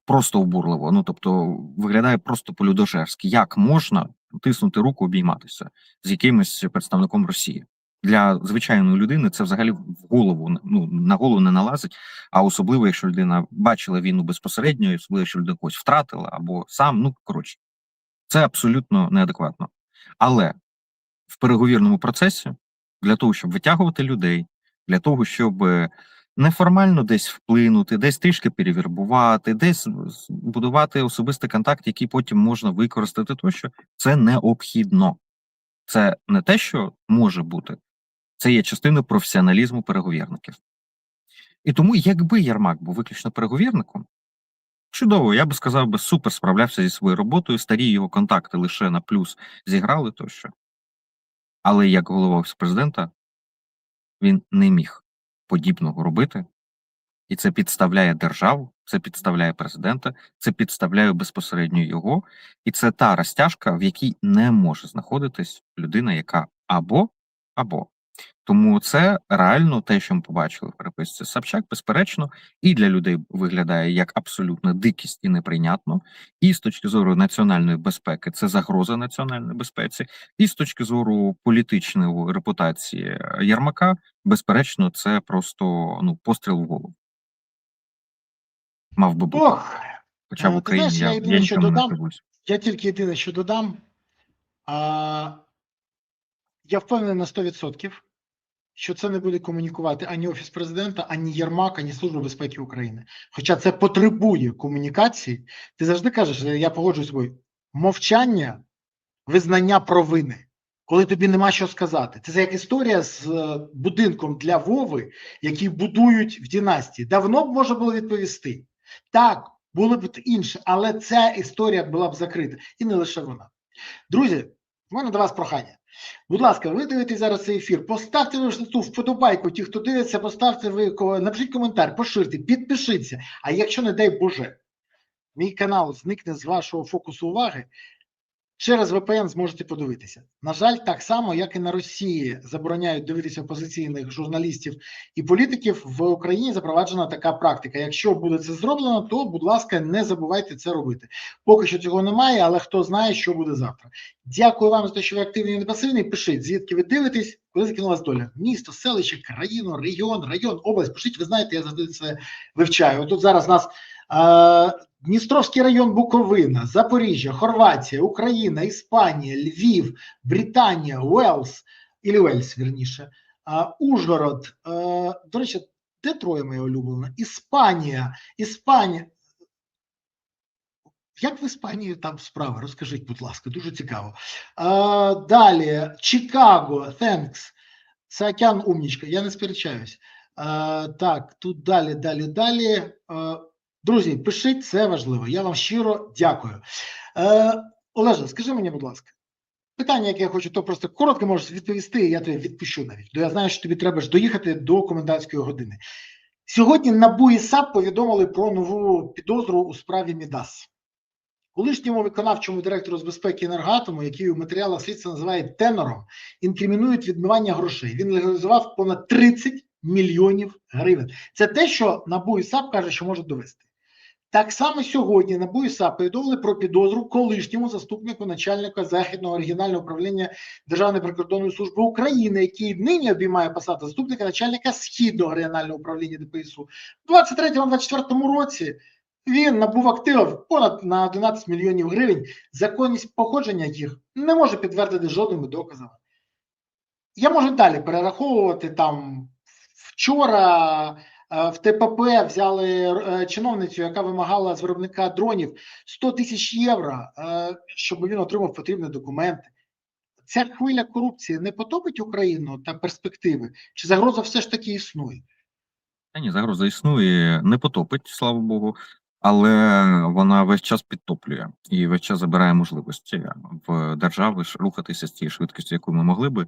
Speaker 2: просто обурливо, тобто виглядає просто по-людожерськи. Як можна тиснути руку, обійматися з якимось представником Росії? Для звичайної людини це взагалі в голову, на голову не налазить, а особливо, якщо людина бачила війну безпосередньо, особливо, якщо людина когось втратила, або сам, коротше. Це абсолютно неадекватно. Але в переговірному процесі, для того, щоб витягувати людей, для того, щоб неформально десь вплинути, десь трішки перевірбувати, десь будувати особистий контакт, який потім можна використати тощо, це необхідно. Це не те, що може бути, це є частиною професіоналізму переговірників. І тому, якби Єрмак був виключно переговірником, чудово, я би сказав, супер справлявся зі своєю роботою, старі його контакти лише на плюс зіграли тощо. Але як голова Офісу Президента він не міг подібного робити, і це підставляє державу, це підставляє президента, це підставляє безпосередньо його, і це та розтяжка, в якій не може знаходитись людина, яка або. Тому це реально те, що ми побачили в переписці з Собчак, безперечно, і для людей виглядає як абсолютна дикість і неприйнятно, і з точки зору національної безпеки це загроза національної безпеці, і з точки зору політичної репутації Єрмака, безперечно, це просто постріл в голову. Мав би бути.
Speaker 1: Ох,
Speaker 2: Хоча в
Speaker 1: ти
Speaker 2: Україні
Speaker 1: знаєш, я
Speaker 2: я
Speaker 1: єдине, що
Speaker 2: нічого не
Speaker 1: додам,
Speaker 2: дивуюсь.
Speaker 1: я тільки єдине, що додам, я впевнений на 100%, що це не буде комунікувати ані Офіс Президента, ані Єрмак, ані Служба безпеки України. Хоча це потребує комунікації. Ти завжди кажеш, я погоджуюсь з тобою, мовчання, визнання провини, коли тобі нема що сказати. Це як історія з будинком для Вови, який будують в династії. Давно б можна було відповісти. Так, було б інше, але ця історія була б закрита. І не лише вона. Друзі, в мене до вас прохання. Будь ласка, ви дивитесь зараз цей ефір, поставте ту вподобайку, ті, хто дивиться, поставте напишіть коментар, поширте, підпишіться. А якщо, не дай Боже, мій канал зникне з вашого фокусу уваги, через VPN зможете подивитися. На жаль, так само, як і на Росії забороняють дивитися опозиційних журналістів і політиків, в Україні запроваджена така практика. Якщо буде це зроблено, то, будь ласка, не забувайте це робити. Поки що цього немає, але хто знає, що буде завтра. Дякую вам за те, що ви активні і не пасивні. Пишіть, звідки ви дивитесь, коли закинулась доля. Місто, селище, країну, район, область. Пишіть, ви знаєте, я завжди це вивчаю. Тут зараз нас Дністровський район, Буковина, Запоріжжя, Хорватія, Україна, Іспанія, Львів, Британія, Уельс, вірніше, Ужгород, до речі, де троє моє улюблене? Іспанія. Як в Іспанії там справи? Розкажіть, будь ласка, дуже цікаво. Далі, Чикаго, thanks. Саакян умнічка, я не сперечаюсь. Так, тут далі. Друзі, пишіть, це важливо. Я вам щиро дякую. Олеже, скажи мені, будь ласка, питання, яке я хочу, то просто коротко можеш відповісти, і я тебе відпущу навіть. Бо я знаю, що тобі треба ж доїхати до комендантської години. Сьогодні НАБУ і САП повідомили про нову підозру у справі Мідас. Колишньому виконавчому директору з безпеки Енергоатому, який у матеріалах слідства називає тенором, інкримінують відмивання грошей. Він легалізував понад 30 мільйонів гривень. Це те, що НАБУ і САП каже, що може довести. Так само сьогодні НАБУ і САП повідомили про підозру колишньому заступнику начальника Західного регіонального управління Державної прикордонної служби України, який нині обіймає посаду заступника начальника Східного регіонального управління ДПС. У 23-24 році він набув активів понад на 11 мільйонів гривень, законність походження яких не може підтвердити жодними доказами. Я можу далі перераховувати там вчора в ТПП взяли чиновницю, яка вимагала з виробника дронів 100 тисяч євро, щоб він отримав потрібні документи. Ця хвиля корупції не потопить Україну та перспективи? Чи загроза все ж таки існує?
Speaker 2: Ні, загроза існує, не потопить, слава Богу, але вона весь час підтоплює і весь час забирає можливості в держави рухатися з тією швидкістю, яку ми могли би.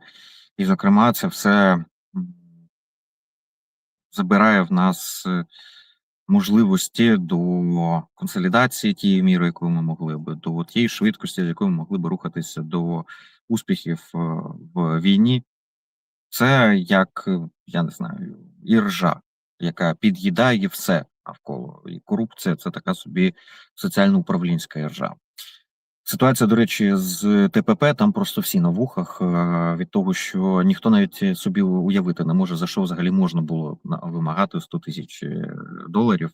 Speaker 2: І, зокрема, це все забирає в нас можливості до консолідації тієї міри, якою ми могли би, до тієї швидкості, з якою ми могли би рухатися до успіхів в війні. Це як, я не знаю, іржа, яка під'їдає все навколо. І корупція – це така собі соціально-управлінська іржа. Ситуація, до речі, з ТПП, там просто всі на вухах від того, що ніхто навіть собі уявити не може, за що взагалі можна було вимагати 100 тисяч доларів.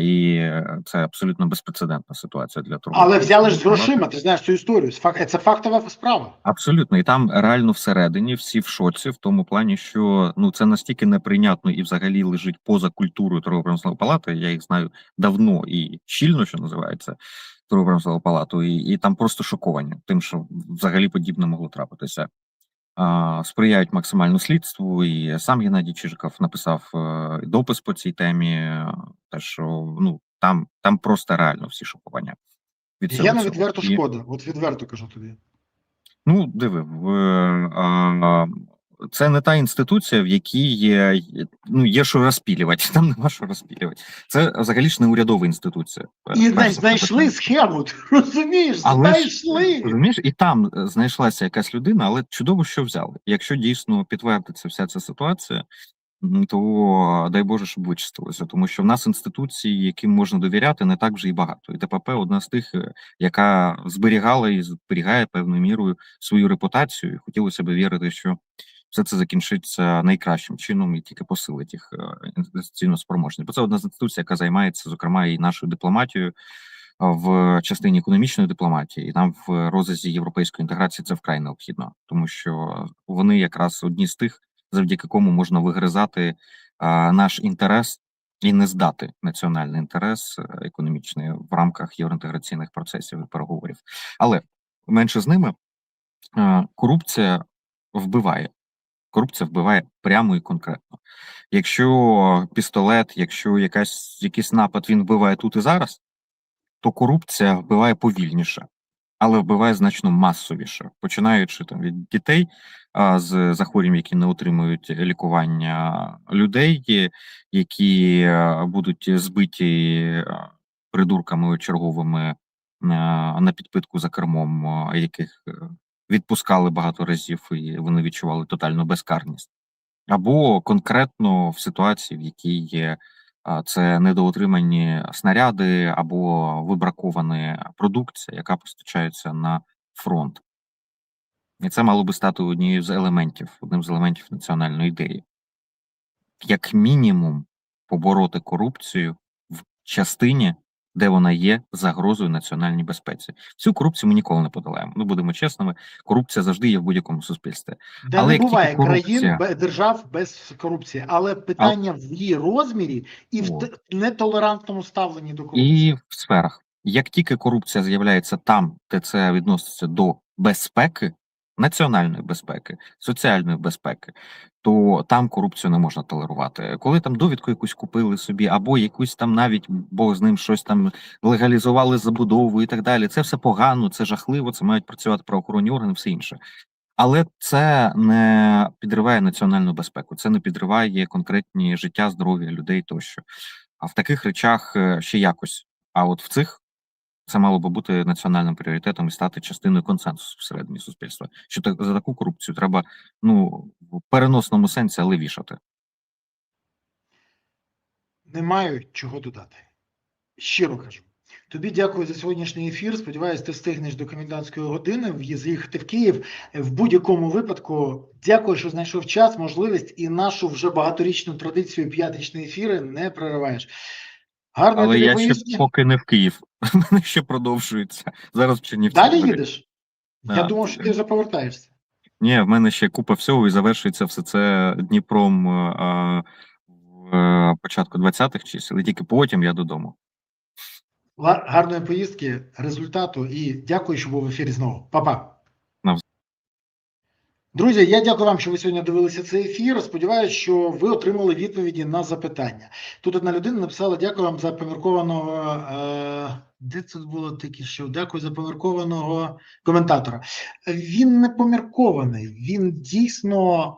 Speaker 2: І це абсолютно безпрецедентна ситуація для того.
Speaker 1: Але взяли ж з грошима, ти знаєш цю історію. Це фактова справа.
Speaker 2: Абсолютно. І там реально всередині всі в шоці, в тому плані, що це настільки неприйнятно і взагалі лежить поза культурою торгово-промислової палати. Я їх знаю давно і щільно, що називається, торгово-промислову палату, і там просто шоковані тим, що взагалі подібне могло трапитися. Сприяють максимально слідству, і сам Геннадій Чижиков написав допис по цій темі, те, що там просто реально всі шокування.
Speaker 1: Я на відверто шкода, от відверто кажу тобі.
Speaker 2: Диви, це не та інституція, в якій є що розпілювати. Там нема що розпілювати. Це взагалі ж не урядова інституція.
Speaker 1: І
Speaker 2: Перш за все,
Speaker 1: знайшли схему, ти розумієш?
Speaker 2: але
Speaker 1: Знайшли!
Speaker 2: розумієш, і там знайшлася якась людина, але чудово, що взяли. Якщо дійсно підтвердиться вся ця ситуація, то дай Боже, щоб вичистилося, тому що в нас інституції, яким можна довіряти, не так вже і багато. І ТПП одна з тих, яка зберігала і зберігає певною мірою свою репутацію. І хотілося б вірити, що все це закінчиться найкращим чином і тільки посилить їх інвестиційну спроможність. Бо це одна з інституцій, яка займається, зокрема, і нашою дипломатією в частині економічної дипломатії, і нам в розрізі європейської інтеграції це вкрай необхідно, тому що вони якраз одні з тих, завдяки кому можна вигризати наш інтерес і не здати національний інтерес економічний в рамках євроінтеграційних процесів і переговорів. Але менше з ними корупція вбиває. Корупція вбиває прямо і конкретно. Якщо пістолет, якщо якийсь напад, він вбиває тут і зараз, то корупція вбиває повільніше, але вбиває значно масовіше, починаючи там від дітей з захворюванням, які не отримують лікування, людей, які будуть збиті придурками черговими на підпитку за кермом, яких відпускали багато разів, і вони відчували тотальну безкарність, або конкретно в ситуації, в якій є це недоотримані снаряди або вибракована продукція, яка постачається на фронт. І це мало би стати одним з елементів національної ідеї. Як мінімум, побороти корупцію в частині, де вона є загрозою національній безпеці. Цю корупцію ми ніколи не подолаємо. Ну, будемо чесними, корупція завжди є в будь-якому суспільстві.
Speaker 1: Де
Speaker 2: Але
Speaker 1: не
Speaker 2: як
Speaker 1: буває
Speaker 2: тільки корупція...
Speaker 1: держав без корупції, але питання в її розмірі і в нетолерантному ставленні до корупції.
Speaker 2: І в сферах. Як тільки корупція з'являється там, де це відноситься до безпеки, національної безпеки, соціальної безпеки, то там корупцію не можна толерувати. Коли там довідку якусь купили собі, або якусь там навіть, Бог з ним, щось там легалізували забудову і так далі, це все погано, це жахливо, це мають працювати правоохоронні органи, все інше. Але це не підриває національну безпеку, це не підриває конкретні життя, здоров'я людей тощо. А в таких речах ще якось. А от в цих це мало би бути національним пріоритетом і стати частиною консенсусу всередині суспільства. Що за таку корупцію треба, в переносному сенсі, але вішати.
Speaker 1: Не маю чого додати. Щиро кажу. Тобі дякую за сьогоднішній ефір. Сподіваюсь, ти встигнеш до комендантської години заїхати в Київ. В будь-якому випадку дякую, що знайшов час, можливість і нашу вже багаторічну традицію п'ятничні ефіри не перериваєш. Гарно.
Speaker 2: Але я ще поки не в Київ. У мене ще продовжується. Зараз в Чернівці.
Speaker 1: Далі їдеш? Я думав, що ти вже повертаєшся.
Speaker 2: Ні, в мене ще купа всього і завершується все це Дніпром в початку 20-х чисел, і тільки потім я додому.
Speaker 1: Гарної поїздки, результату і дякую, що був в ефірі знову. Па-па. Друзі, я дякую вам, що ви сьогодні дивилися цей ефір. Сподіваюся, що ви отримали відповіді на запитання. Тут одна людина написала: дякую вам за поміркованого. Де це було таке, що дякую за поміркованого коментатора. Він не поміркований, він дійсно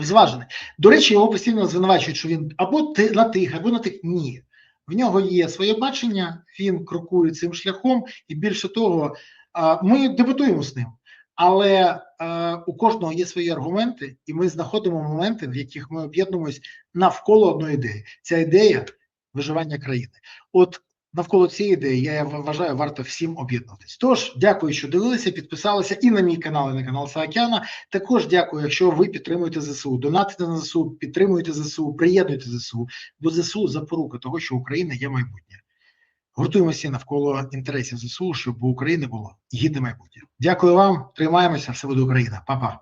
Speaker 1: зважений. До речі, його постійно звинувачують, що він або на тих, або на тих. Ні. В нього є своє бачення, він крокує цим шляхом, і більше того, ми дебатуємо з ним. Але у кожного є свої аргументи, і ми знаходимо моменти, в яких ми об'єднуємось навколо одної ідеї. Ця ідея – виживання країни. От навколо цієї ідеї, я вважаю, варто всім об'єднуватись. Тож, дякую, що дивилися, підписалися і на мій канал, і на канал Саакяна. Також дякую, якщо ви підтримуєте ЗСУ, донатите на ЗСУ, підтримуєте ЗСУ, приєднуйте ЗСУ, бо ЗСУ – запорука того, що Україна є майбутнє. Гуртуємося навколо інтересів ЗСУ, щоб у України було гідне майбутнє. Дякую вам, тримаємося, все буде Україна. Па-па.